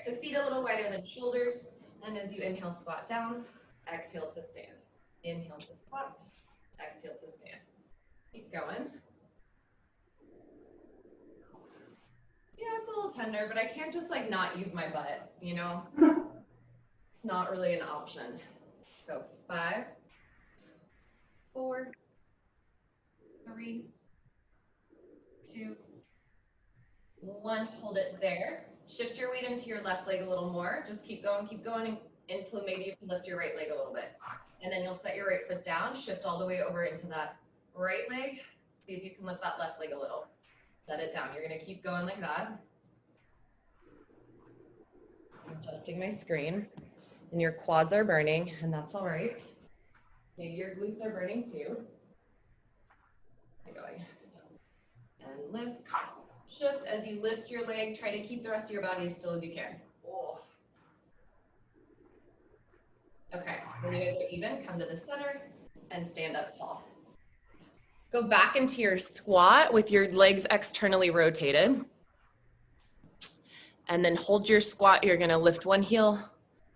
so feet a little wider than shoulders. And as you inhale, squat down, exhale to stand. Inhale to squat, exhale to stand. Keep going. Yeah, it's a little tender, but I can't just like not use my butt, you know? It's not really an option. So 5, 4, 3, 2, 1. Hold it there. Shift your weight into your left leg a little more. Just keep going until maybe you can lift your right leg a little bit. And then you'll set your right foot down, shift all the way over into that right leg. See if you can lift that left leg a little. Set it down. You're going to keep going like that. I'm adjusting my screen. And your quads are burning, and that's all right. Maybe your glutes are burning too. Keep going. And lift. Shift. As you lift your leg, try to keep the rest of your body as still as you can. Oh. Okay, when you guys are even, come to the center and stand up tall. Go back into your squat with your legs externally rotated. And then hold your squat. You're gonna lift one heel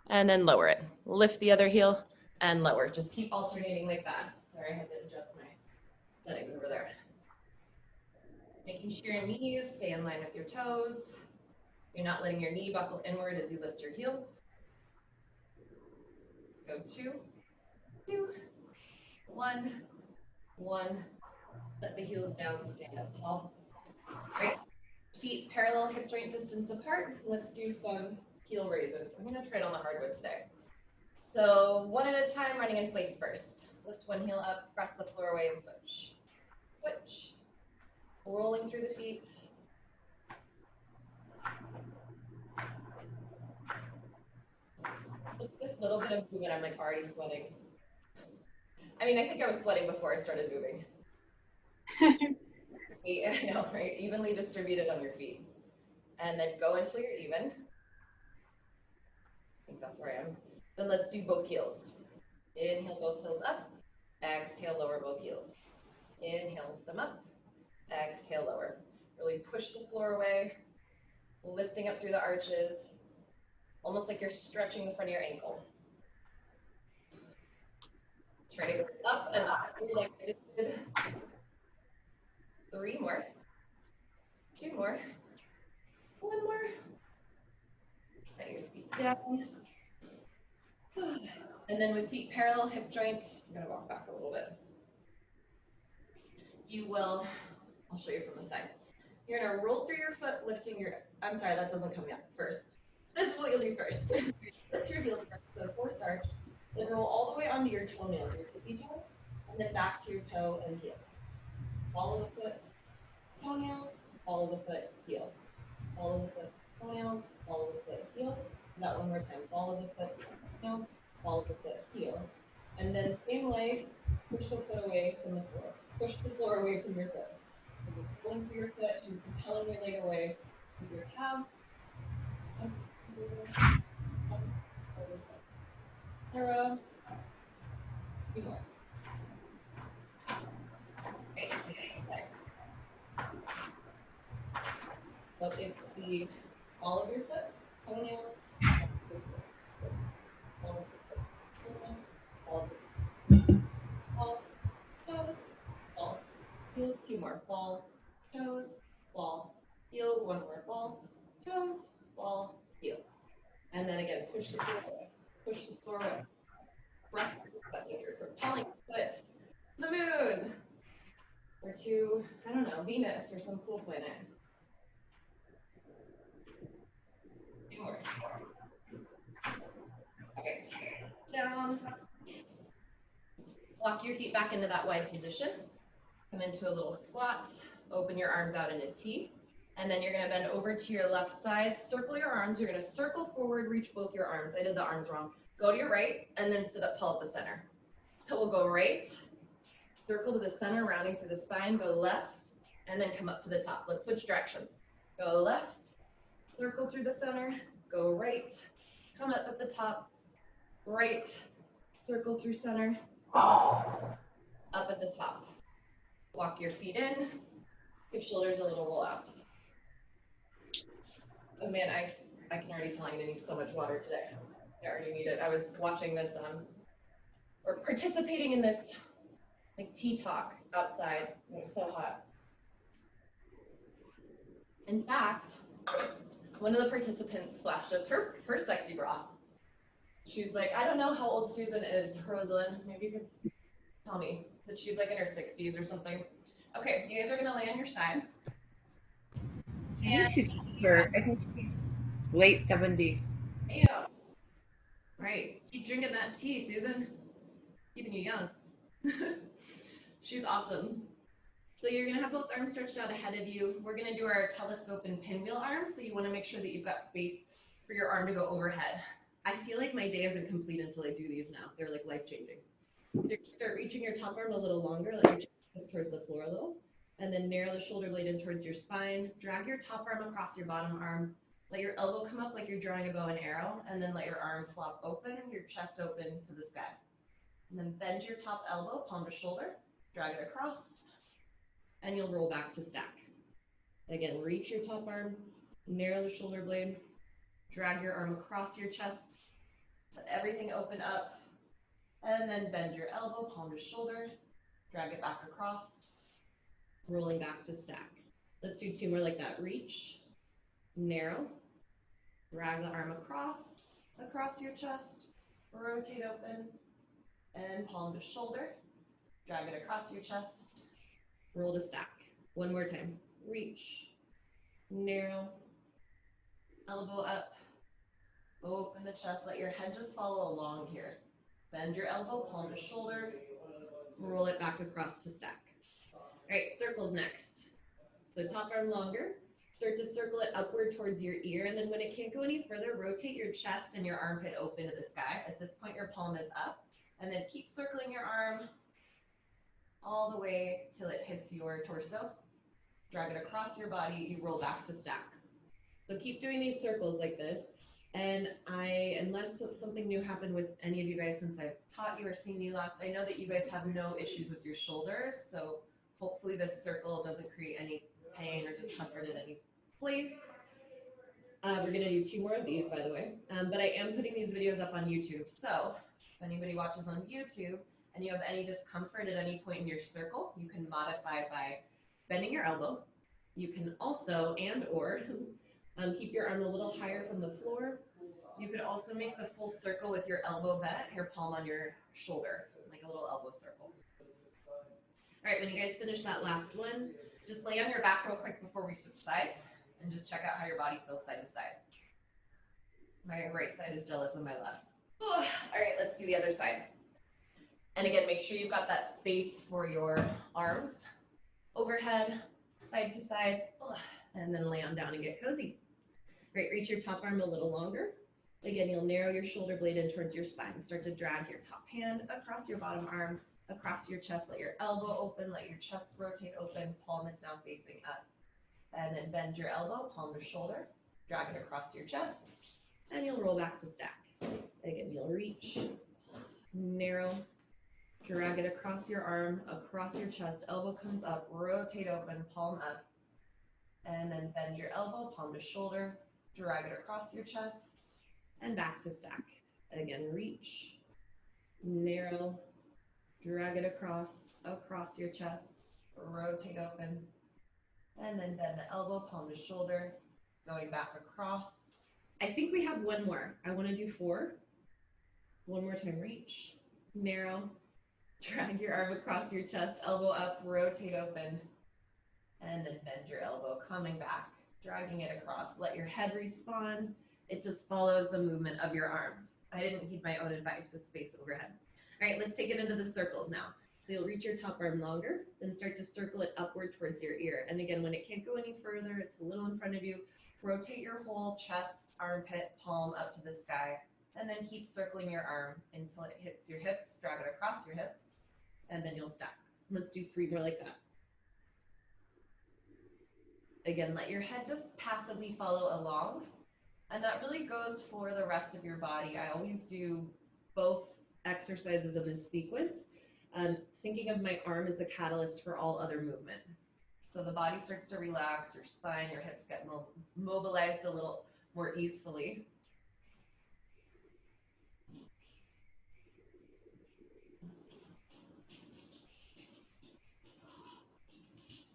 and then lower it. Lift the other heel and lower. Just keep alternating like that. Sorry, I had to adjust my settings over there. Making sure your knees stay in line with your toes. You're not letting your knee buckle inward as you lift your heel. Go 2, 2, 1, 1. Set the heels down, stand up tall. Great. Feet parallel, hip joint distance apart. Let's do some heel raises. I'm gonna try it on the hardwood today. So 1 at a time, running in place first. Lift one heel up, press the floor away and switch. Switch. Rolling through the feet. Just this little bit of movement, I'm like already sweating. I mean, I think I was sweating before I started moving. I know, right? Evenly distributed on your feet. And then go until you're even. I think that's where I am. Then let's do both heels. Inhale, both heels up. Exhale, lower both heels. Inhale, lift them up. Exhale, lower. Really push the floor away. Lifting up through the arches. Almost like you're stretching the front of your ankle. Try to go up and up. Like I just did. 3 more. 2 more. 1 more. Set your feet down. And then with feet parallel, hip joint, I'm going to walk back a little bit. You will, I'll show you from the side. You're going to roll through your foot, lifting your, I'm sorry, that doesn't come yet first. This is what you'll do first. Lift your heels first, so 4 starch. Then roll all the way onto your toenails, your tippy toe, and then back to your toe and heel. Follow the foot, toenails, follow the foot, heel. Follow the foot, toenails, follow the foot, heel. That one more time. Follow the foot, toenails, follow the foot, heel. And then same leg, push the foot away from the floor. Push the floor away from your foot. So you're pulling through your foot, you're propelling your leg away with your calves. Arrow. 2 more. Okay. So it's the ball of your foot, toenail, ball, toes, ball, heels, 2 more, ball, toes, ball, heel, 1 more, ball, toes, ball, heel. And then again, push the floor away, push the floor away. Press that like you're propelling the foot to the moon, or to, I don't know, Venus or some cool planet. 2 more. Okay, down. Walk your feet back into that wide position. Come into a little squat. Open your arms out in a T. And then you're going to bend over to your left side. Circle your arms. You're going to circle forward, reach both your arms. I did the arms wrong. Go to your right, and then sit up tall at the center. So we'll go right, circle to the center, rounding through the spine. Go left, and then come up to the top. Let's switch directions. Go left, circle through the center. Go right, come up at the top. Right, circle through center. Up at the top. Walk your feet in. Give shoulders a little roll out. Oh man, I can already tell I'm gonna need so much water today. I already need it. I was watching this, or participating in this like tea talk outside. It was so hot. In fact, one of the participants flashed us her sexy bra. She's like, I don't know how old Susan is, Rosalind. Maybe you could tell me. But she's like in her 60s or something. Okay, you guys are gonna lay on your side. I think she's late 70s. Yeah. Right. Keep drinking that tea, Susan. Keeping you young. She's awesome. So you're gonna have both arms stretched out ahead of you. We're gonna do our telescope and pinwheel arms. So you wanna make sure that you've got space for your arm to go overhead. I feel like my day isn't complete until I do these now. They're like life-changing. So start reaching your top arm a little longer, let your chest towards the floor a little, and then narrow the shoulder blade in towards your spine. Drag your top arm across your bottom arm. Let your elbow come up like you're drawing a bow and arrow, and then let your arm flop open, your chest open to the sky. And then bend your top elbow, palm to shoulder, drag it across, and you'll roll back to stack. Again, reach your top arm, narrow the shoulder blade, drag your arm across your chest, let everything open up, and then bend your elbow, palm to shoulder, drag it back across, rolling back to stack. Let's do two more like that. Reach, narrow, drag the arm across your chest, rotate open, and palm to shoulder, drag it across your chest, roll to stack. One more time. Reach, narrow, elbow up, open the chest, let your head just follow along here. Bend your elbow, palm to shoulder, roll it back across to stack. All right, circles next. So top arm longer, start to circle it upward towards your ear, and then when it can't go any further, rotate your chest and your armpit open to the sky. At this point, your palm is up, and then keep circling your arm all the way till it hits your torso. Drag it across your body, you roll back to stack. So keep doing these circles like this. And unless something new happened with any of you guys since I've taught you or seen you last, I know that you guys have no issues with your shoulders. So hopefully this circle doesn't create any pain or discomfort in any place. We're gonna do two more of these, by the way. But I am putting these videos up on YouTube. So if anybody watches on YouTube and you have any discomfort at any point in your circle, you can modify by bending your elbow. You can also, keep your arm a little higher from the floor. You could also make the full circle with your elbow bent, your palm on your shoulder, like a little elbow circle. All right, when you guys finish that last one, just lay on your back real quick before we switch sides and just check out how your body feels side to side. My right side is jealous of my left. All right, let's do the other side. And again, make sure you've got that space for your arms overhead, side to side, and then lay on down and get cozy. Great, reach your top arm a little longer. Again, you'll narrow your shoulder blade in towards your spine. Start to drag your top hand across your bottom arm, across your chest. Let your elbow open, let your chest rotate open. Palm is now facing up. And then bend your elbow, palm to shoulder. Drag it across your chest, and you'll roll back to stack. Again, you'll reach, narrow, drag it across your arm, across your chest. Elbow comes up, rotate open, palm up. And then bend your elbow, palm to shoulder, drag it across your chest, and back to stack. Again, reach, narrow, drag it across your chest, rotate open, and then bend the elbow, palm to shoulder, going back across. I think we have one more. I want to do 4. One more time, reach, narrow, drag your arm across your chest, elbow up, rotate open, and then bend your elbow, coming back, dragging it across. Let your head respawn. It just follows the movement of your arms. I didn't heed my own advice with space overhead. All right, let's take it into the circles now. So you'll reach your top arm longer, then start to circle it upward towards your ear. And again, when it can't go any further, it's a little in front of you, rotate your whole chest, armpit, palm up to the sky, and then keep circling your arm until it hits your hips, drag it across your hips, and then you'll stack. Let's do 3 more like that. Again, let your head just passively follow along. And that really goes for the rest of your body. I always do both exercises in this sequence, thinking of my arm as the catalyst for all other movement. So the body starts to relax, your spine, your hips get mobilized a little more easily.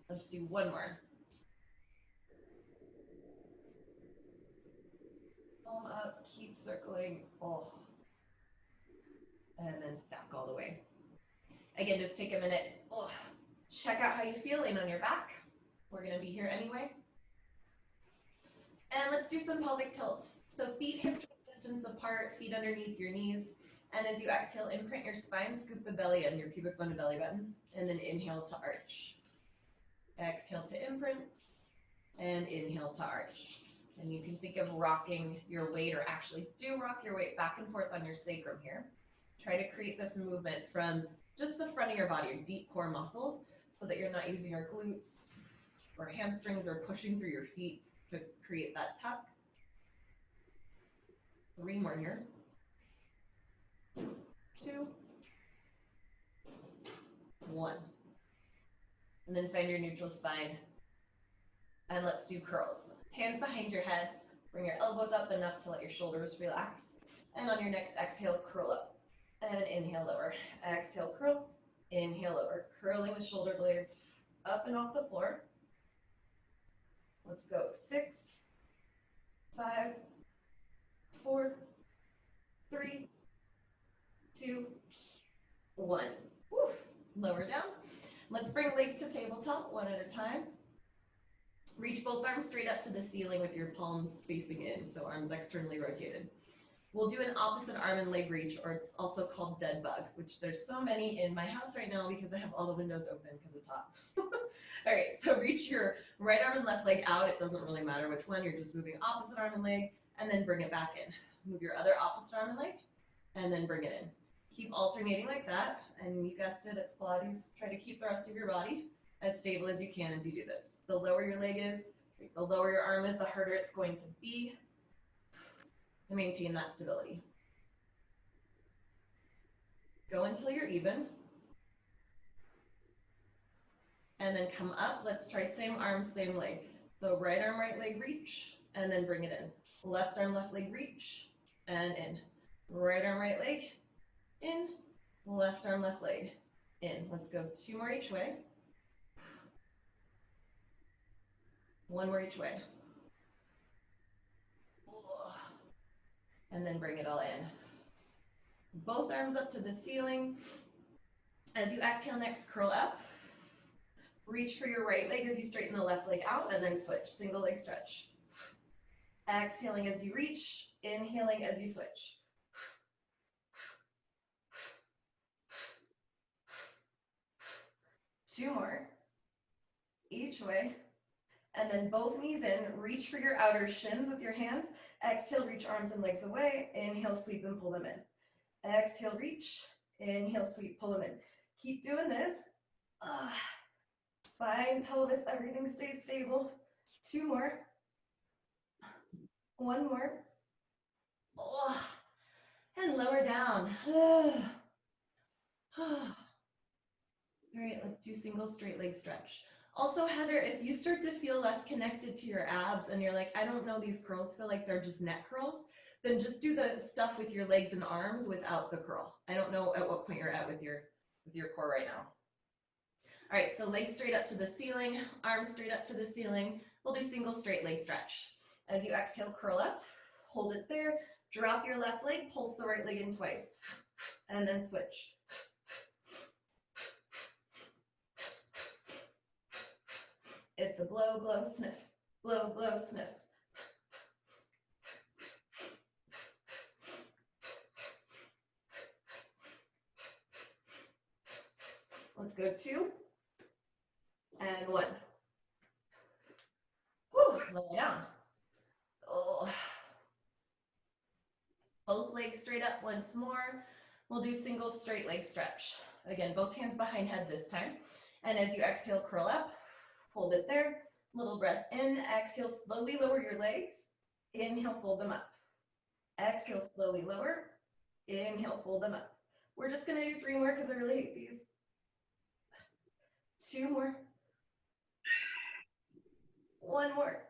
Let's do one more. Palm up, keep circling. Oh. And then stack all the way. Again, just take a minute. Oh. Check out how you feel laying on your back. We're going to be here anyway. And let's do some pelvic tilts. So feet hip distance apart, feet underneath your knees. And as you exhale, imprint your spine, scoop the belly and your pubic bone to belly button. And then inhale to arch. Exhale to imprint. And inhale to arch. And you can think of rocking your weight, or actually do rock your weight back and forth on your sacrum here. Try to create this movement from just the front of your body, your deep core muscles, so that you're not using your glutes or hamstrings or pushing through your feet to create that tuck. 3 more here. 2, 1. And then find your neutral spine. And let's do curls. Hands behind your head. Bring your elbows up enough to let your shoulders relax. And on your next exhale, curl up. And inhale, lower. Exhale, curl. Inhale, lower. Curling the shoulder blades up and off the floor. Let's go. 6, 5, 4, 3, 2, 1. Woo. Lower down. Let's bring legs to tabletop one at a time. Reach both arms straight up to the ceiling with your palms facing in, so arms externally rotated. We'll do an opposite arm and leg reach, or it's also called dead bug, which there's so many in my house right now because I have all the windows open because it's hot. All right, so reach your right arm and left leg out. It doesn't really matter which one. You're just moving opposite arm and leg, and then bring it back in. Move your other opposite arm and leg, and then bring it in. Keep alternating like that, and you guessed it, it's Pilates. Try to keep the rest of your body as stable as you can as you do this. The lower your leg is, the lower your arm is, the harder it's going to be to maintain that stability. Go until you're even. And then come up. Let's try same arm, same leg. So right arm, right leg reach, and then bring it in. Left arm, left leg reach, and in. Right arm, right leg, in. Left arm, left leg, in. Let's go 2 more each way. 1 more each way. And then bring it all in. Both arms up to the ceiling. As you exhale, next curl up. Reach for your right leg as you straighten the left leg out, and then switch. Single leg stretch. Exhaling as you reach, inhaling as you switch. 2 more. Each way. And then both knees in, reach for your outer shins with your hands. Exhale, reach arms and legs away. Inhale, sweep and pull them in. Exhale, reach. Inhale, sweep, pull them in. Keep doing this. Spine, pelvis, everything stays stable. 2 more. 1 more. And lower down. All right, let's do single straight leg stretch. Also, Heather, if you start to feel less connected to your abs and you're like, I don't know, these curls feel like they're just neck curls, then just do the stuff with your legs and arms without the curl. I don't know at what point you're at with your core right now. All right, so legs straight up to the ceiling, arms straight up to the ceiling. We'll do single straight leg stretch. As you exhale, curl up, hold it there, drop your left leg, pulse the right leg in twice, and then switch. It's a blow, blow, sniff. Blow, blow, sniff. Let's go 2 and 1. Whew, lay down. Oh. Both legs straight up once more. We'll do single straight leg stretch. Again, both hands behind head this time. And as you exhale, curl up. Hold it there. Little breath in. Exhale, slowly lower your legs. Inhale, fold them up. Exhale, slowly lower. Inhale, fold them up. We're just going to do 3 more because I really hate these. 2 more. 1 more.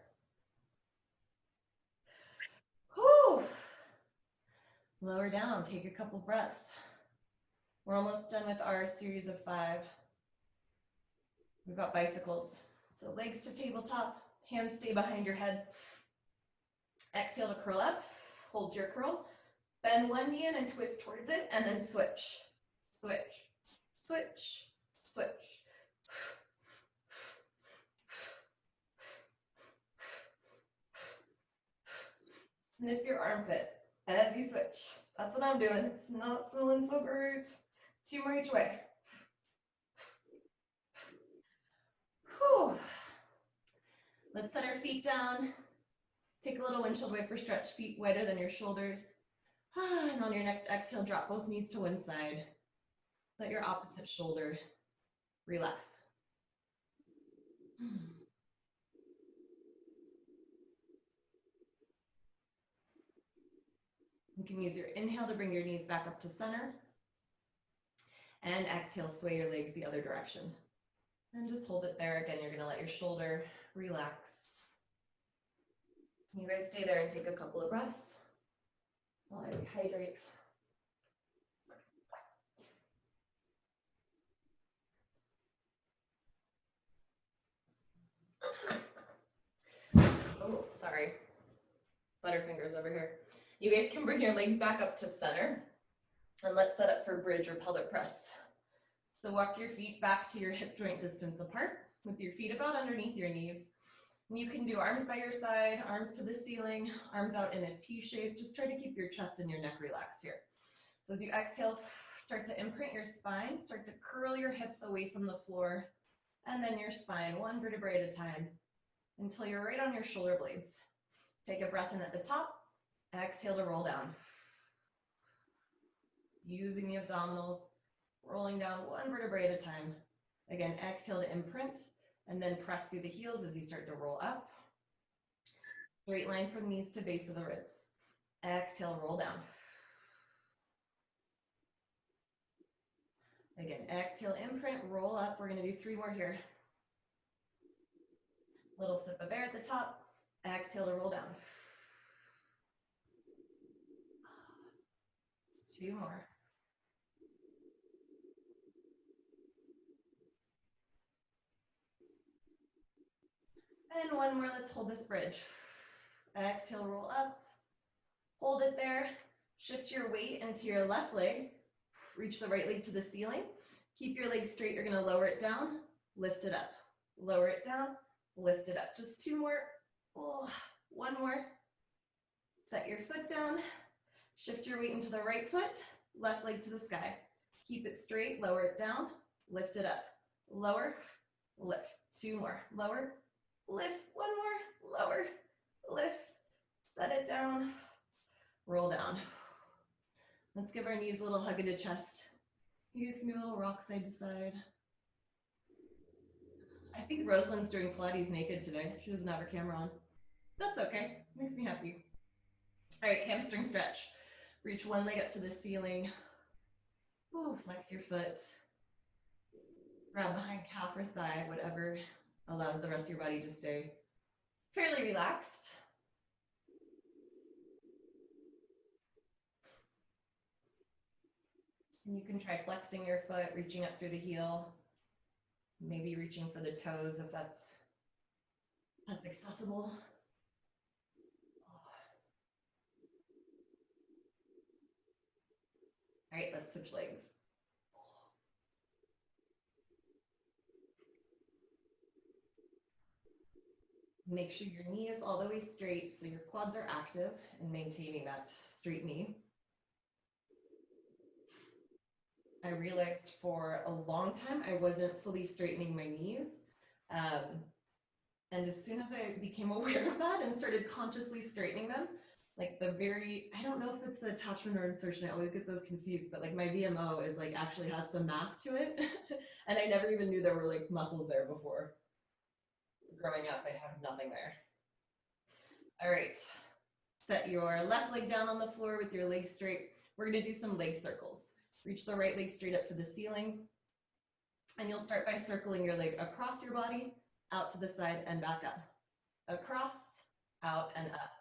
Lower down, take a couple breaths. We're almost done with our series of 5. We've got bicycles. So legs to tabletop, hands stay behind your head. Exhale to curl up, hold your curl. Bend one knee in and twist towards it, and then switch, switch, switch, switch. Sniff your armpit as you switch. That's what I'm doing. It's not smelling so great. 2 more each way. Whew. Let's set our feet down. Take a little windshield wiper stretch, feet wider than your shoulders. And on your next exhale, drop both knees to one side. Let your opposite shoulder relax. You can use your inhale to bring your knees back up to center. And exhale, sway your legs the other direction. And just hold it there. Again, you're going to let your shoulder relax. You guys stay there and take a couple of breaths while I rehydrate. Oh, sorry. Butterfingers over here. You guys can bring your legs back up to center. And let's set up for bridge or pelvic press. So walk your feet back to your hip joint distance apart with your feet about underneath your knees. And you can do arms by your side, arms to the ceiling, arms out in a T shape. Just try to keep your chest and your neck relaxed here. So as you exhale, start to imprint your spine, start to curl your hips away from the floor, and then your spine, one vertebrae at a time, until you're right on your shoulder blades. Take a breath in at the top, exhale to roll down. Using the abdominals, rolling down one vertebrae at a time. Again, exhale to imprint, and then press through the heels as you start to roll up. Straight line from knees to base of the ribs. Exhale, roll down. Again, exhale, imprint, roll up. We're going to do 3 more here. Little sip of air at the top. Exhale to roll down. 2 more. And 1 more, let's hold this bridge. Exhale, roll up. Hold it there. Shift your weight into your left leg. Reach the right leg to the ceiling. Keep your leg straight. You're going to lower it down, lift it up. Lower it down, lift it up. Just 2 more. Oh, 1 more. Set your foot down. Shift your weight into the right foot, left leg to the sky. Keep it straight, lower it down, lift it up. Lower, lift. 2 more. Lower, lift. 1 more. Lower, lift. Set it down. Roll down. Let's give our knees a little hug into chest. You guys can do a little rock side to side. I think Rosalind's doing Pilates naked today. She doesn't have her camera on. That's okay. Makes me happy. All right, hamstring stretch. Reach one leg up to the ceiling. Ooh, flex your foot. Grab behind calf or thigh, whatever allows the rest of your body to stay fairly relaxed. And you can try flexing your foot, reaching up through the heel, maybe reaching for the toes if that's accessible. All right, let's switch legs. Make sure your knee is all the way straight so your quads are active and maintaining that straight knee. I realized for a long time I wasn't fully straightening my knees. And as soon as I became aware of that and started consciously straightening them, like I don't know if it's the attachment or insertion, I always get those confused, but like my VMO is like actually has some mass to it. And I never even knew there were like muscles there before. Growing up, I have nothing there. All right, set your left leg down on the floor with your legs straight. We're gonna do some leg circles. Reach the right leg straight up to the ceiling. And you'll start by circling your leg across your body, out to the side and back up. Across, out and up.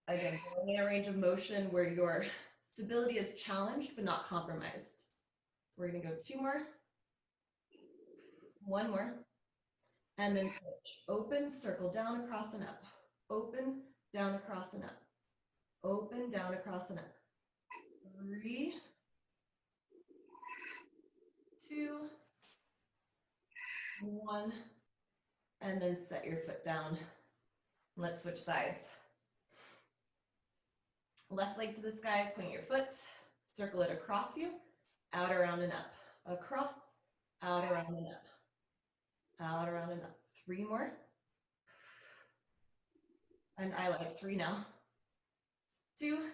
Again, going in a range of motion where you're Stability is challenged but not compromised. We're gonna go 2 more, 1 more, and then switch. Open, circle down, across, and up. Open, down, across, and up. Open, down, across, and up. 3, 2, 1, and then set your foot down. Let's switch sides. Left leg to the sky, point your foot, circle it across you, out, around, and up. Across, out, around, and up. Out, around, and up. 3 more. And I like 3 now. 2,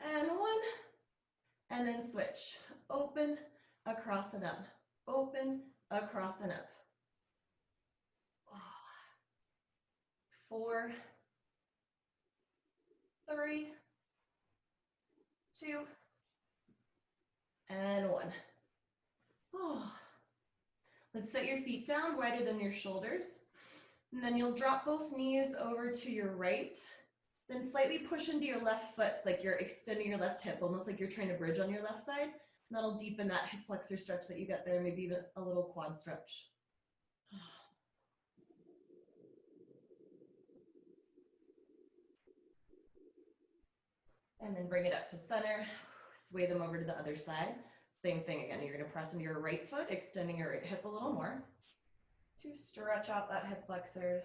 and 1. And then switch. Open, across, and up. Open, across, and up. 4, 3, 2, and 1. Oh. Let's set your feet down wider than your shoulders. And then you'll drop both knees over to your right. Then slightly push into your left foot, like you're extending your left hip, almost like you're trying to bridge on your left side. And that'll deepen that hip flexor stretch that you get there, maybe even a little quad stretch. And then bring it up to center, sway them over to the other side. Same thing again, you're gonna press into your right foot, extending your right hip a little more to stretch out that hip flexor.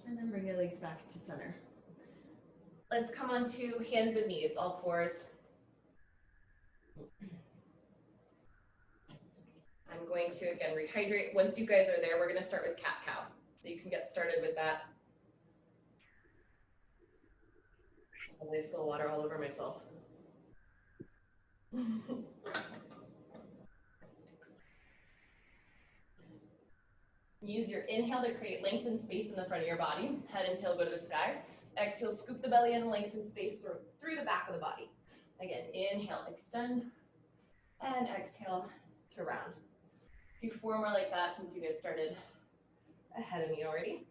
And then bring your legs back to center. Let's come on to hands and knees, all fours. I'm going to, again, rehydrate. Once you guys are there, we're gonna start with cat-cow. So you can get started with that. I always spill water all over myself. Use your inhale to create length and space in the front of your body. Head and tail go to the sky. Exhale, scoop the belly in, lengthen space through the back of the body. Again, inhale, extend, and exhale to round. Do 4 more like that since you guys started ahead of me already.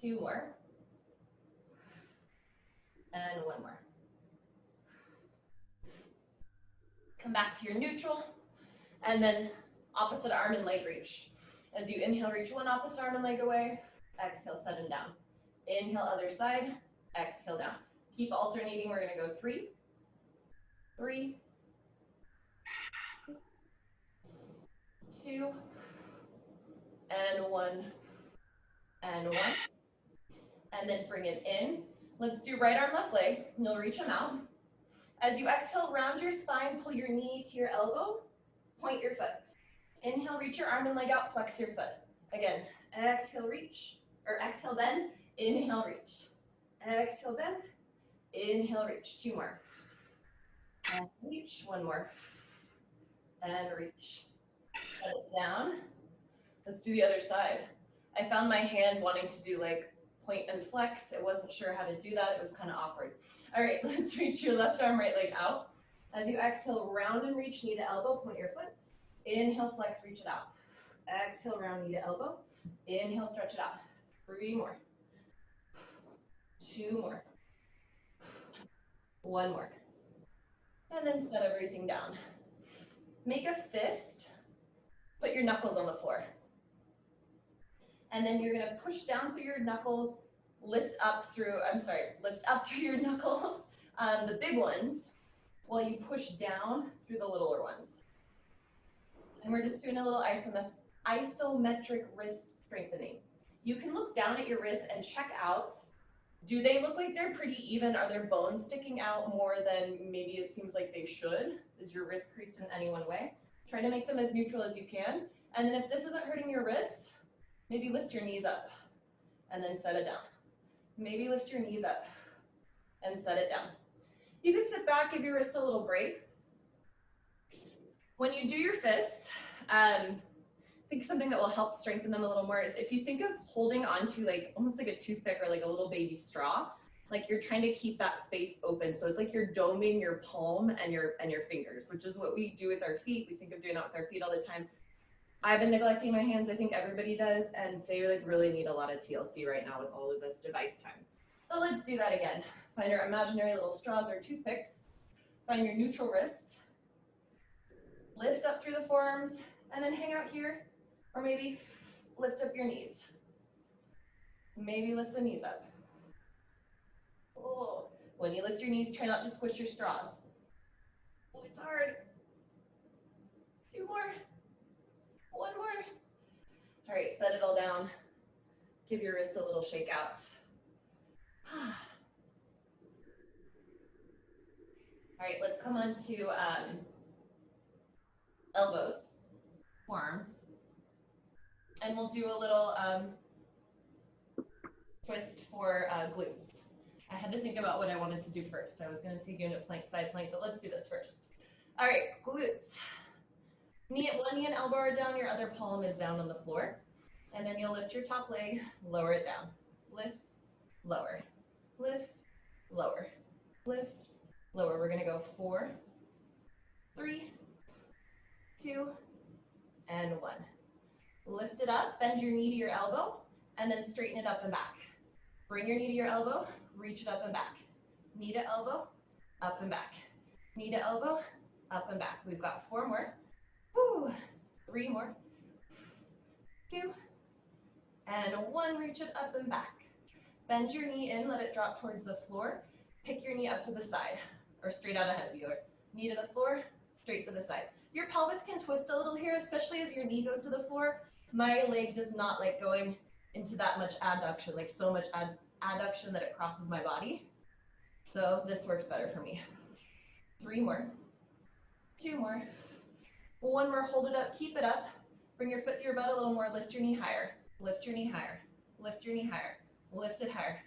2 more. And 1 more. Come back to your neutral, and then opposite arm and leg reach. As you inhale, reach one opposite arm and leg away. Exhale, set and down. Inhale, other side. Exhale, down. Keep alternating. We're going to go 3, 3, 2, and 1, and 1. And then bring it in. Let's do right arm, left leg. You'll reach them out. As you exhale, round your spine, pull your knee to your elbow, point your foot. Inhale, reach your arm and leg out, flex your foot. Again, exhale, reach, or exhale, bend, inhale, reach. Exhale, bend, inhale, reach. 2 more. And reach, 1 more. And reach. Set it down. Let's do the other side. I found my hand wanting to do like point and flex. I wasn't sure how to do that. It was kind of awkward. All right, let's reach your left arm, right leg out. As you exhale, round and reach, knee to elbow, point your foot. Inhale, flex, reach it out. Exhale, round, knee to elbow. Inhale, stretch it out. 3 more. 2 more. 1 more. And then set everything down. Make a fist. Put your knuckles on the floor. And then you're gonna push down through your knuckles, lift up through your knuckles, the big ones, while you push down through the littler ones. And we're just doing a little isometric wrist strengthening. You can look down at your wrists and check out, do they look like they're pretty even? Are their bones sticking out more than maybe it seems like they should? Is your wrist creased in any one way? Try to make them as neutral as you can. And then if this isn't hurting your wrists, maybe lift your knees up and then set it down. Maybe lift your knees up and set it down. You can sit back, give your wrists a little break. When you do your fists, I think something that will help strengthen them a little more is if you think of holding onto like almost like a toothpick or like a little baby straw, like you're trying to keep that space open. So it's like you're doming your palm and your fingers, which is what we do with our feet. We think of doing that with our feet all the time. I've been neglecting my hands. I think everybody does, and they like really need a lot of TLC right now with all of this device time. So let's do that again. Find your imaginary little straws or toothpicks. Find your neutral wrist. Lift up through the forearms, and then hang out here, or maybe lift up your knees. Maybe lift the knees up. Oh. When you lift your knees, try not to squish your straws. Oh, it's hard. 2 more. 1 more. All right, set it all down. Give your wrists a little shake out. All right, let's come on to elbows, forearms, and we'll do a little twist for glutes. I had to think about what I wanted to do first. I was going to take unit plank, side plank, but let's do this first. All right, glutes. One knee and elbow are down, your other palm is down on the floor. And then you'll lift your top leg, lower it down. Lift, lower, lift, lower, lift, lower. We're gonna go 4, 3, 2, and 1. Lift it up, bend your knee to your elbow, and then straighten it up and back. Bring your knee to your elbow, reach it up and back. Knee to elbow, up and back. Knee to elbow, up and back. We've got 4 more. Woo. 3 more. 2, and 1. Reach it up and back. Bend your knee in, let it drop towards the floor. Pick your knee up to the side, or straight out ahead of you. Knee to the floor, straight to the side. Your pelvis can twist a little here, especially as your knee goes to the floor. My leg does not like going into that much adduction, like so much adduction that it crosses my body. So this works better for me. 3 more. 2 more. 1 more, hold it up, keep it up. Bring your foot to your butt a little more, lift your knee higher. Lift your knee higher. Lift your knee higher. Lift it higher.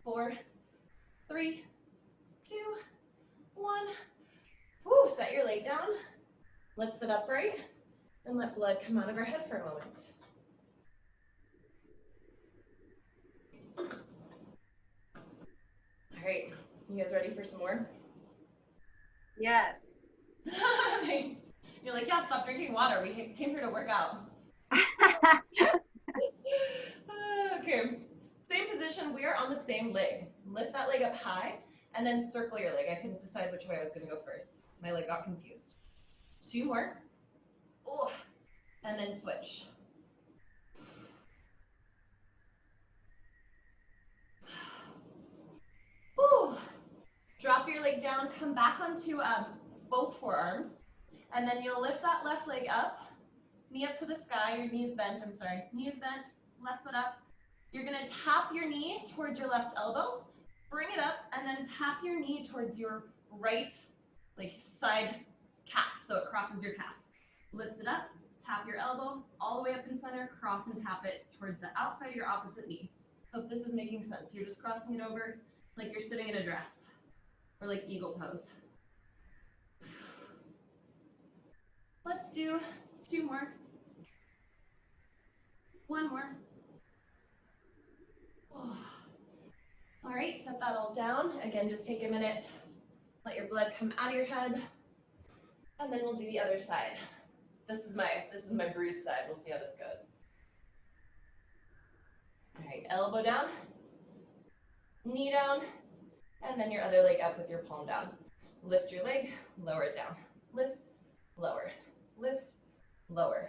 4, 3, 2, 1. Woo, set your leg down. Let's sit upright and let blood come out of our head for a moment. All right, you guys ready for some more? Yes. You're like, yeah, stop drinking water. We came here to work out. Okay, same position. We are on the same leg. Lift that leg up high and then circle your leg. I couldn't decide which way I was going to go first. My leg got confused. 2 more. Oh, and then switch. Ooh. Drop your leg down. Come back onto both forearms. And then you'll lift that left leg up. Knee up to the sky. Your knee is bent. I'm sorry. Knee is bent. Left foot up. You're going to tap your knee towards your left elbow. Bring it up and then tap your knee towards your right side calf, so it crosses your calf. Lift it up, tap your elbow all the way up in center, cross and tap it towards the outside of your opposite knee. Hope this is making sense. You're just crossing it over like you're sitting in a dress or like eagle pose. Let's do 2 more. 1 more. Oh. All right, set that all down. Again, just take a minute. Let your blood come out of your head. And then we'll do the other side. This is my bruised side. We'll see how this goes. All right, elbow down, knee down, and then your other leg up with your palm down. Lift your leg, lower it down. Lift, lower, lift, lower.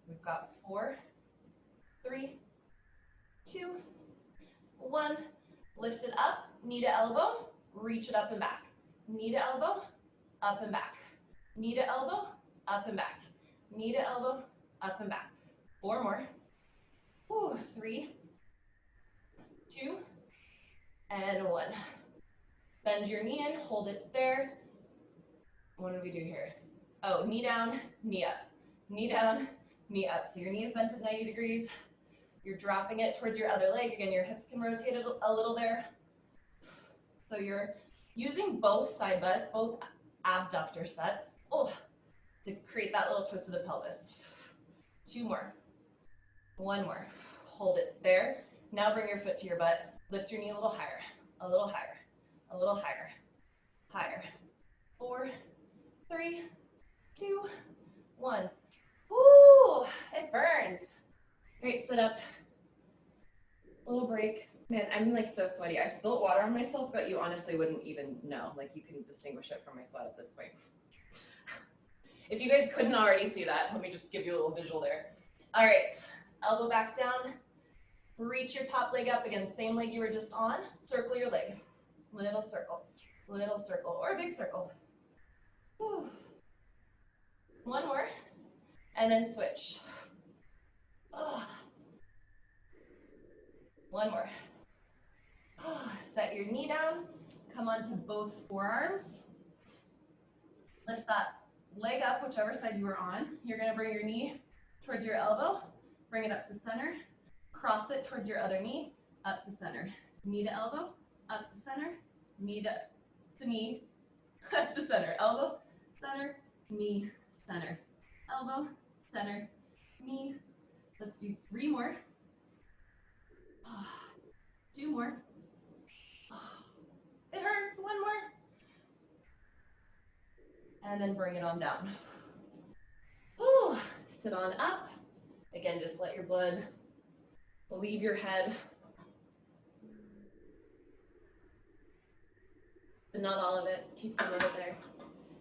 We've got 4, 3, 2, 1. Lift it up, knee to elbow, reach it up and back. Knee to elbow, up and back. Knee to elbow, up and back. Knee to elbow, up and back. 4 more. Whew, 3, 2, and 1. Bend your knee in, hold it there. What do we do here? Oh, knee down, knee up. Knee down, knee up. So your knee is bent at 90 degrees. You're dropping it towards your other leg. Again, your hips can rotate a little there. So you're using both side butts, both abductor sets, to create that little twist of the pelvis. 2 more. 1 more. Hold it there. Now bring your foot to your butt. Lift your knee a little higher. a little higher, a little higher, higher. 4, 3, 2, 1. Woo, it burns. Great, sit up. A little break. Man, I'm like so sweaty. I spilled water on myself, but you honestly wouldn't even know. Like you can distinguish it from my sweat at this point. If you guys couldn't already see that, let me just give you a little visual there. All right, elbow back down. Reach your top leg up again, same leg you were just on. Circle your leg. Little circle, or a big circle. Whew. One more, and then switch. Oh. One more. Oh. Set your knee down. Come onto both forearms. Lift that leg up, whichever side you were on. You're gonna bring your knee towards your elbow. Bring it up to center. Cross it towards your other knee, up to center. Knee to elbow, up to center. Knee to knee, up to center. Elbow, center, knee, center. Elbow, center, knee. Let's do 3 more. 2 more. It hurts. 1 more. And then bring it on down. Whew. Sit on up. Again, just let your blood leave your head. But not all of it. Keep some of it there.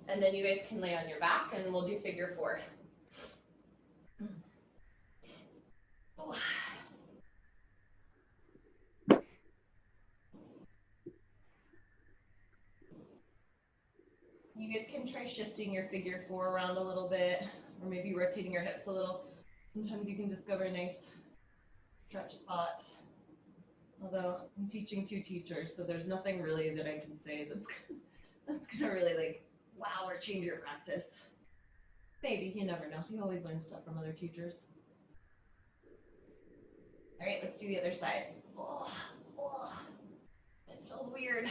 And then you guys can lay on your back and we'll do figure 4. Oh. You guys can try shifting your figure 4 around a little bit, or maybe rotating your hips a little. Sometimes you can discover a nice stretch spot. Although I'm teaching 2 teachers, so there's nothing really that I can say that's gonna really like wow or change your practice. Maybe, you never know. You always learn stuff from other teachers. All right, let's do the other side. Oh, it feels weird.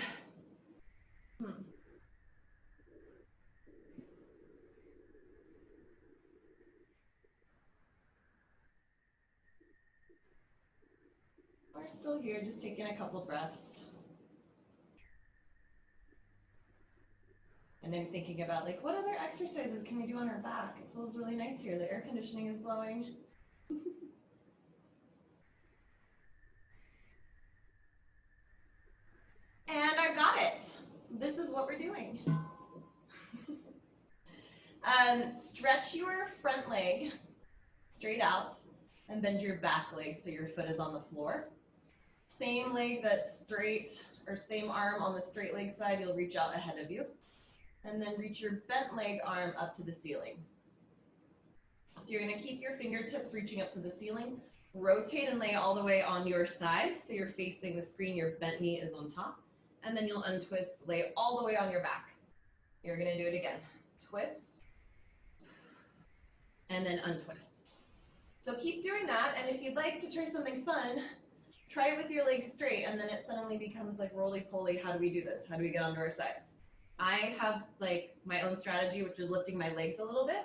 We're still here, just taking a couple breaths. And I'm thinking about like, what other exercises can we do on our back? It feels really nice here. The air conditioning is blowing. And I got it. This is what we're doing. Stretch your front leg straight out and bend your back leg so your foot is on the floor. Same leg that's straight, or same arm on the straight leg side, you'll reach out ahead of you. And then reach your bent leg arm up to the ceiling. So you're gonna keep your fingertips reaching up to the ceiling. Rotate and lay all the way on your side, so you're facing the screen, your bent knee is on top. And then you'll untwist, lay all the way on your back. You're gonna do it again. Twist, and then untwist. So keep doing that, and if you'd like to try something fun, try it with your legs straight, and then it suddenly becomes like roly-poly, how do we do this? How do we get onto our sides? I have like my own strategy, which is lifting my legs a little bit.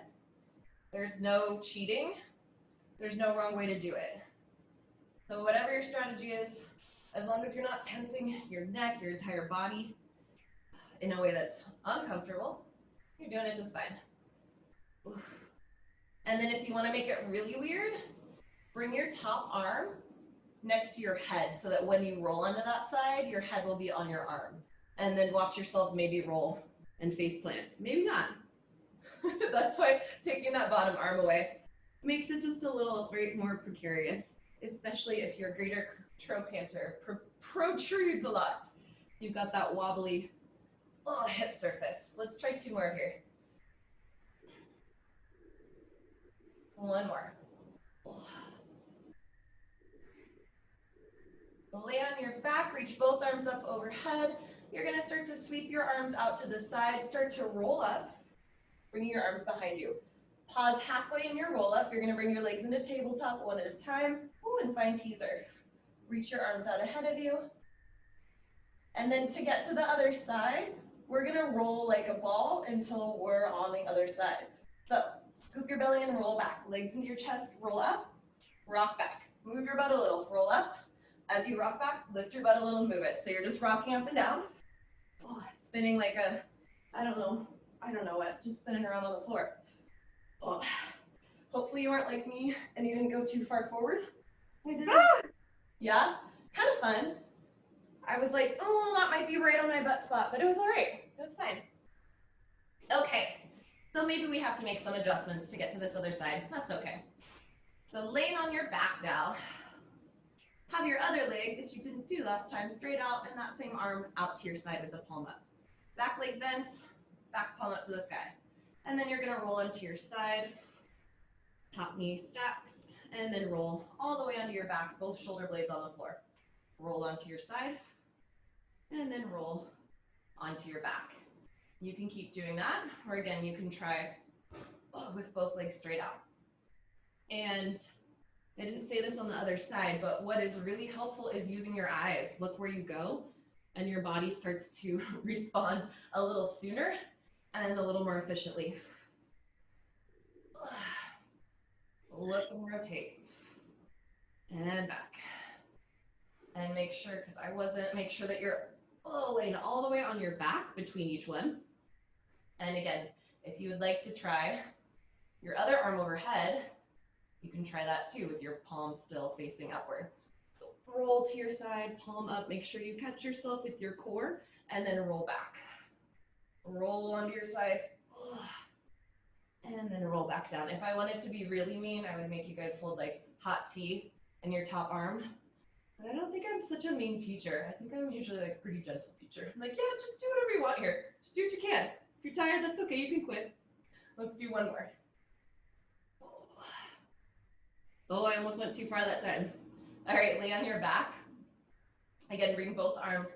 There's no cheating. There's no wrong way to do it. So whatever your strategy is, as long as you're not tensing your neck, your entire body in a way that's uncomfortable, you're doing it just fine. Oof. And then if you want to make it really weird, bring your top arm next to your head so that when you roll onto that side, your head will be on your arm. And then watch yourself maybe roll and face plant. Maybe not. That's why taking that bottom arm away makes it just a little more precarious, especially if your greater trochanter protrudes a lot. You've got that wobbly hip surface. Let's try 2 more here. 1 more. Lay on your back, reach both arms up overhead. You're gonna start to sweep your arms out to the side, start to roll up, bringing your arms behind you. Pause halfway in your roll up. You're gonna bring your legs into tabletop 1 at a time. Ooh, and find teaser. Reach your arms out ahead of you. And then to get to the other side, we're gonna roll like a ball until we're on the other side. So scoop your belly and roll back. Legs into your chest, roll up, rock back. Move your butt a little, roll up, As you rock back, lift your butt a little and move it. So you're just rocking up and down, spinning like a, I don't know what, just spinning around on the floor. Hopefully you weren't like me and you didn't go too far forward. I did. Yeah, kind of fun. I was like, oh, that might be right on my butt spot, but it was all right. It was fine. Okay, so maybe we have to make some adjustments to get to this other side. That's okay. So laying on your back now, have your other leg that you didn't do last time straight out and that same arm out to your side with the palm up. Back leg bent, back palm up to the sky. And then you're gonna roll onto your side, top knee stacks, and then roll all the way onto your back, both shoulder blades on the floor. Roll onto your side, and then roll onto your back. You can keep doing that, or again, you can try with both legs straight out. And I didn't say this on the other side, but what is really helpful is using your eyes. Look where you go, and your body starts to respond a little sooner and a little more efficiently. Look and rotate. And back. And make sure, make sure that you're laying all the way on your back between each one. And again, if you would like to try your other arm overhead, you can try that too with your palm still facing upward. So roll to your side, palm up, make sure you catch yourself with your core, and then roll back. Roll onto your side, and then roll back down. If I wanted to be really mean, I would make you guys hold like hot tea in your top arm. But I don't think I'm such a mean teacher. I think I'm usually like a pretty gentle teacher. I'm like, yeah, just do whatever you want here. Just do what you can. If you're tired, that's okay, you can quit. Let's do one more. Oh, I almost went too far that time. All right, lay on your back. Again, bring both arms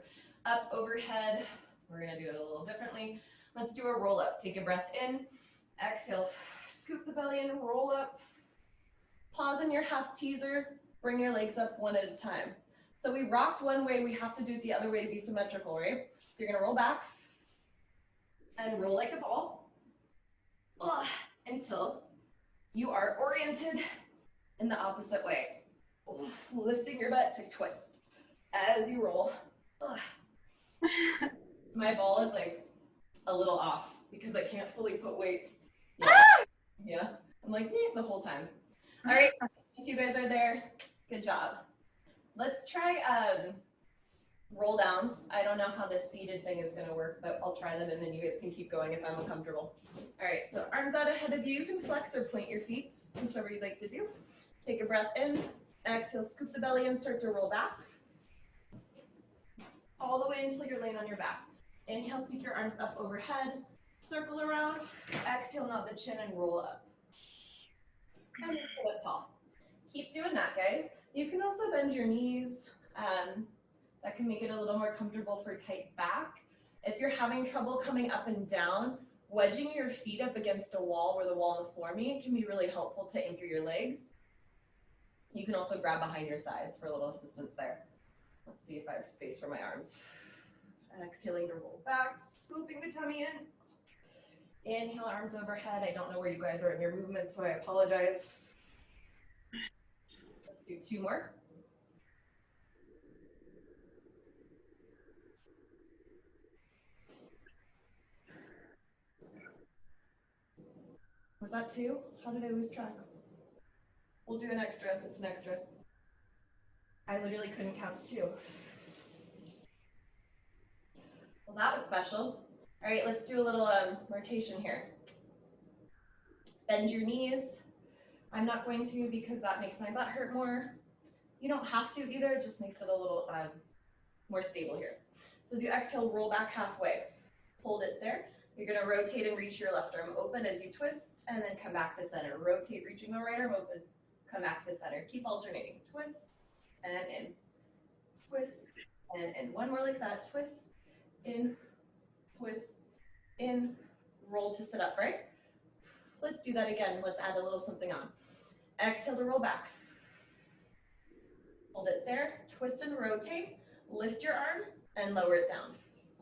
up overhead. We're gonna do it a little differently. Let's do a roll up. Take a breath in, exhale, scoop the belly in, roll up. Pause in your half teaser, bring your legs up one at a time. So we rocked one way, we have to do it the other way to be symmetrical, right? So you're gonna roll back and roll like a ball until you are oriented in the opposite way. Lifting your butt to twist as you roll. My ball is like a little off because I can't fully put weight. Yeah. I'm like the whole time. All right, once you guys are there, good job. Let's try roll downs. I don't know how this seated thing is gonna work, but I'll try them and then you guys can keep going if I'm uncomfortable. All right, so arms out ahead of you. You can flex or point your feet, whichever you'd like to do. Take a breath in, exhale, scoop the belly in, start to roll back. All the way until you're laying on your back. Inhale, sweep your arms up overhead, circle around, exhale, nod the chin and roll up. And then pull up tall. Keep doing that, guys. You can also bend your knees. That can make it a little more comfortable for tight back. If you're having trouble coming up and down, wedging your feet up against a wall where the wall and the floor meet can be really helpful to anchor your legs. You can also grab behind your thighs for a little assistance there. Let's see if I have space for my arms. Exhaling to roll back, scooping the tummy in. Inhale, arms overhead. I don't know where you guys are in your movement, so I apologize. Let's do two more. Was that two? How did I lose track? We'll do an extra if it's an extra. I literally couldn't count to two. Well, that was special. All right, let's do a little rotation here. Bend your knees. I'm not going to because that makes my butt hurt more. You don't have to either, it just makes it a little more stable here. So as you exhale, roll back halfway. Hold it there. You're gonna rotate and reach your left arm open as you twist, and then come back to center. Rotate, reaching the right arm open, come back to center. Keep alternating. Twist, and in. Twist, and in. One more like that. Twist, in, twist, in. Roll to sit up, right? Let's do that again. Let's add a little something on. Exhale to roll back. Hold it there. Twist and rotate. Lift your arm and lower it down.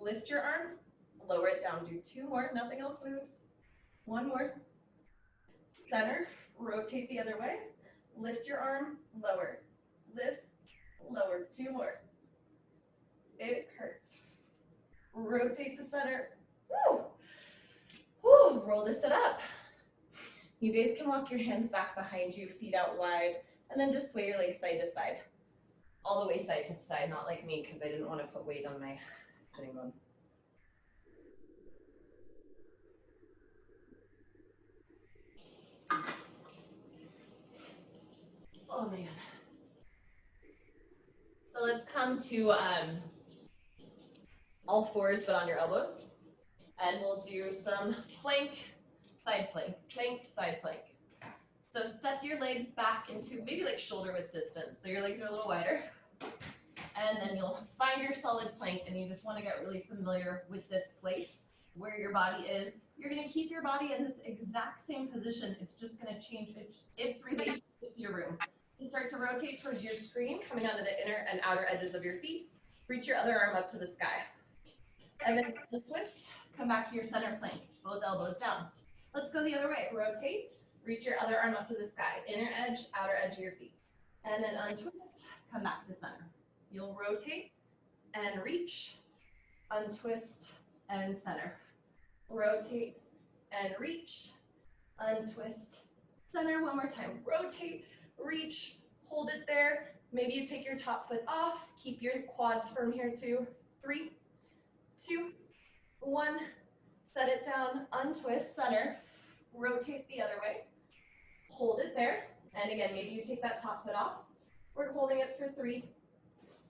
Lift your arm, lower it down. Do two more. Nothing else moves. One more. Center. Rotate the other way. Lift your arm. Lower. Lift Lower, 2 more. It hurts. Rotate to center. Woo! Woo! Roll to sit up. You guys can walk your hands back behind you, feet out wide, and then just sway your legs side to side. All the way side to side, not like me because I didn't want to put weight on my sitting bone. Oh man. So let's come to all fours but on your elbows. And we'll do some plank, side plank, plank, side plank. So step your legs back into maybe like shoulder width distance. So your legs are a little wider. And then you'll find your solid plank, and you just want to get really familiar with this place where your body is. You're going to keep your body in this exact same position. It's just going to change its relation to your room. You start to rotate towards your screen, coming onto the inner and outer edges of your feet. Reach your other arm up to the sky. And then twist, come back to your center plank, both elbows down. Let's go the other way. Rotate, reach your other arm up to the sky, inner edge, outer edge of your feet. And then untwist, come back to center. You'll rotate and reach, untwist and center. Rotate and reach, untwist, center. One more time. Rotate, reach, hold it there. Maybe you take your top foot off. Keep your quads firm here too. 3, 2, 1. Set it down, untwist, center. Rotate the other way. Hold it there. And again, maybe you take that top foot off. We're holding it for 3,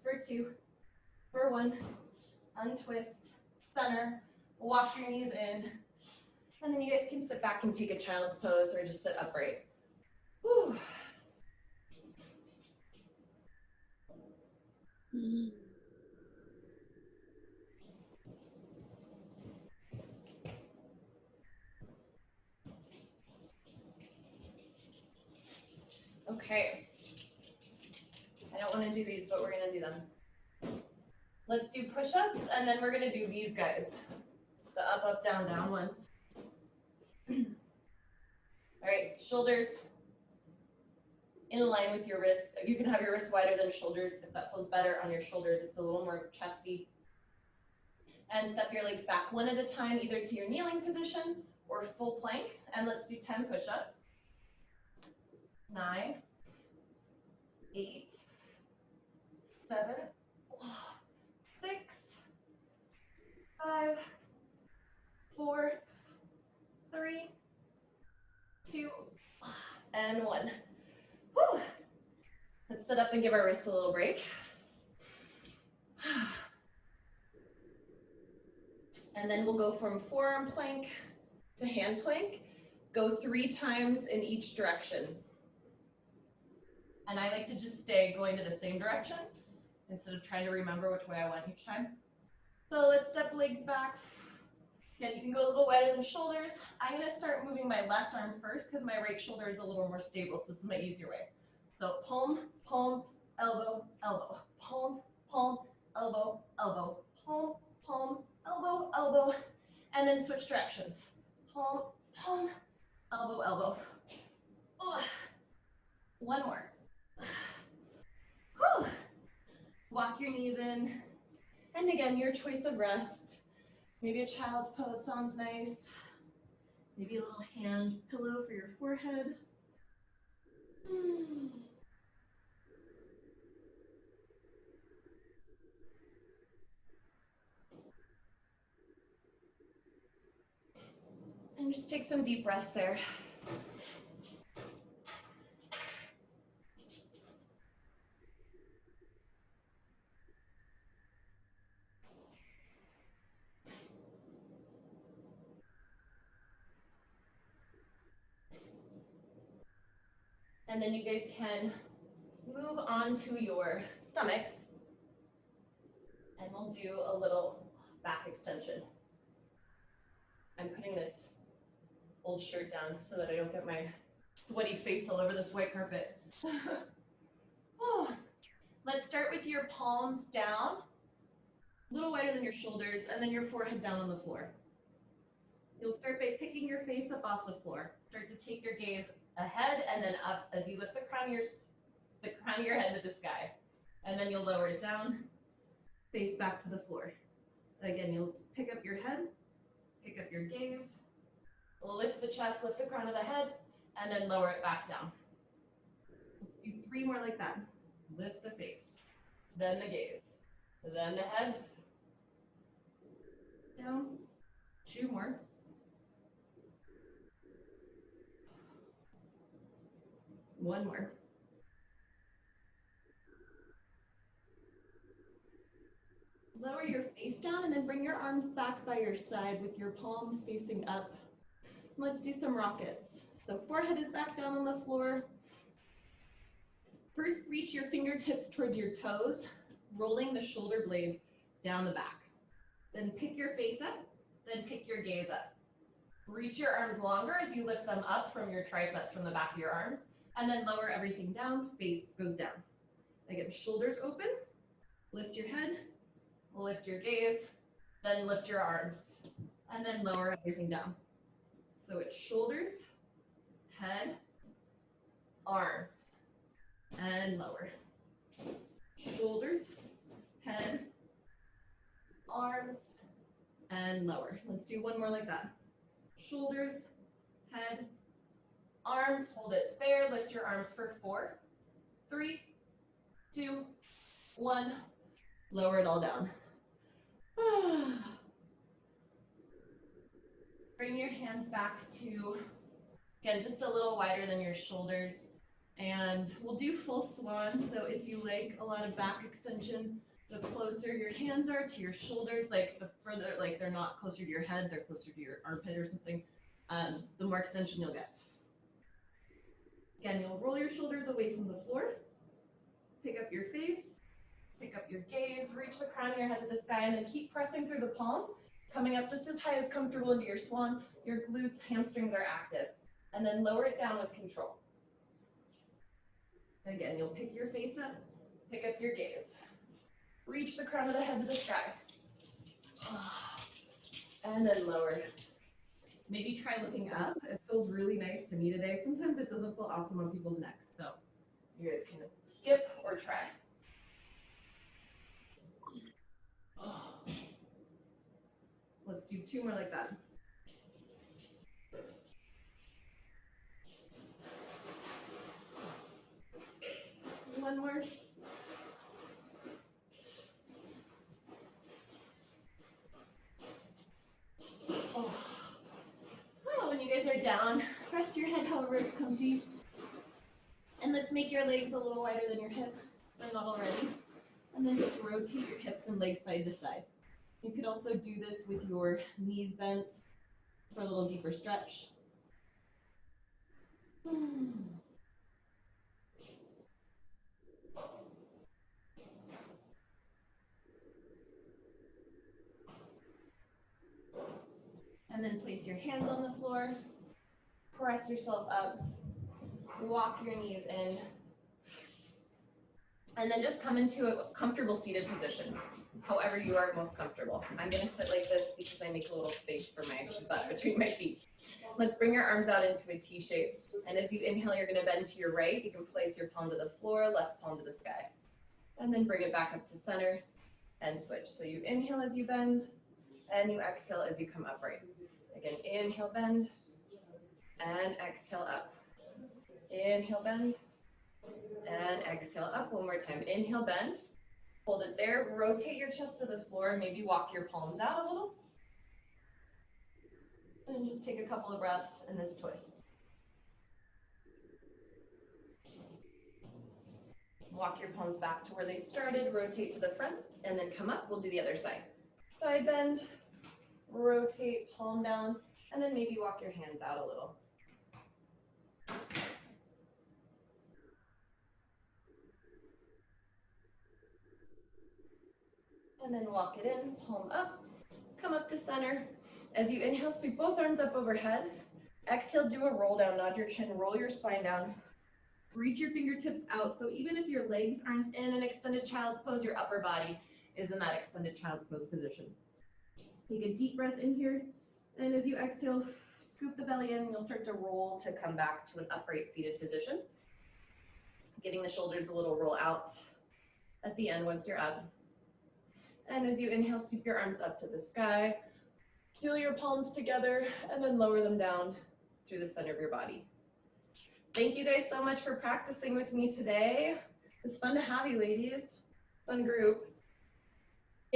for 2, for 1, untwist, center, walk your knees in, and then you guys can sit back and take a child's pose or just sit upright. Whew. Okay. I don't want to do these, but we're going to do them. Let's do push-ups, and then we're going to do these guys. The up, up, down, down ones. All right, shoulders in line with your wrists. You can have your wrists wider than shoulders if that feels better on your shoulders. It's a little more chesty. And step your legs back one at a time, either to your kneeling position or full plank. And let's do 10 push-ups. 9, 8, 7, 6, 5, 4, 3, 2, and 1. Whew. Let's sit up and give our wrists a little break. And then we'll go from forearm plank to hand plank. Go 3 times in each direction. And I like to just stay going to the same direction instead of trying to remember which way I went each time. So let's step legs back. Again, you can go a little wider than shoulders. I'm going to start moving my left arm first because my right shoulder is a little more stable, so this is my easier way. So palm, palm, elbow, elbow, palm, palm, elbow, elbow, palm, palm, elbow, elbow, and then switch directions. Palm, palm, elbow, elbow. Oh. One more. Whew. Walk your knees in. And again, your choice of rest. Maybe a child's pose sounds nice. Maybe a little hand pillow for your forehead. And just take some deep breaths there. And then you guys can move on to your stomachs. And we'll do a little back extension. I'm putting this old shirt down so that I don't get my sweaty face all over this white carpet. Oh. Let's start with your palms down, a little wider than your shoulders, and then your forehead down on the floor. You'll start by picking your face up off the floor. Start to take your gaze ahead and then up as you lift the crown of your head to the sky. And then you'll lower it down, face back to the floor. Again, you'll pick up your head, pick up your gaze, lift the chest, lift the crown of the head, and then lower it back down. Do 3 more like that. Lift the face, then the gaze, then the head, down. 2 more. One more. Lower your face down and then bring your arms back by your side with your palms facing up. Let's do some rockets. So forehead is back down on the floor. First, reach your fingertips towards your toes, rolling the shoulder blades down the back. Then pick your face up, then pick your gaze up. Reach your arms longer as you lift them up from your triceps from the back of your arms, and then lower everything down, face goes down. Again, shoulders open, lift your head, lift your gaze, then lift your arms, and then lower everything down. So it's shoulders, head, arms, and lower. Shoulders, head, arms, and lower. Let's do 1 more like that. Shoulders, head, arms, hold it there. Lift your arms for 4, 3, 2, 1. Lower it all down. Bring your hands back to, again, just a little wider than your shoulders. And we'll do full swan. So if you like a lot of back extension, the closer your hands are to your shoulders, like the further, like they're not closer to your head, they're closer to your armpit or something, the more extension you'll get. Again, you'll roll your shoulders away from the floor, pick up your face, pick up your gaze, reach the crown of your head to the sky, and then keep pressing through the palms, coming up just as high as comfortable into your swan. Your glutes, hamstrings are active. And then lower it down with control. Again, you'll pick your face up, pick up your gaze. Reach the crown of the head to the sky. And then lower. Maybe try looking up. It feels really nice to me today. Sometimes it doesn't feel awesome on people's necks. So you guys can skip or try. Let's do 2 more like that. One more. When you guys are down, rest your head however it's comfy. And let's make your legs a little wider than your hips, if they're not already. And then just rotate your hips and legs side to side. You could also do this with your knees bent for a little deeper stretch. And then place your hands on the floor, press yourself up, walk your knees in, and then just come into a comfortable seated position, however you are most comfortable. I'm gonna sit like this because I make a little space for my butt between my feet. Let's bring your arms out into a T shape, and as you inhale, you're gonna bend to your right. You can place your palm to the floor, left palm to the sky, and then bring it back up to center and switch. So you inhale as you bend, and you exhale as you come upright. Again, inhale, bend, and exhale up. Inhale, bend, and exhale up. One more time. Inhale, bend. Hold it there. Rotate your chest to the floor, and maybe walk your palms out a little. And just take a couple of breaths in this twist. Walk your palms back to where they started. Rotate to the front, and then come up. We'll do the other side. Side bend. Rotate, palm down, and then maybe walk your hands out a little. And then walk it in, palm up, come up to center. As you inhale, sweep both arms up overhead. Exhale, do a roll down, nod your chin, roll your spine down. Reach your fingertips out. So even if your legs aren't in an extended child's pose, your upper body is in that extended child's pose position. Take a deep breath in here. And as you exhale, scoop the belly in, you'll start to roll to come back to an upright seated position. Getting the shoulders a little roll out. at the end once you're up. And as you inhale, sweep your arms up to the sky, seal your palms together, and then lower them down through the center of your body. Thank you guys so much for practicing with me today. It's fun to have you, ladies. Fun group.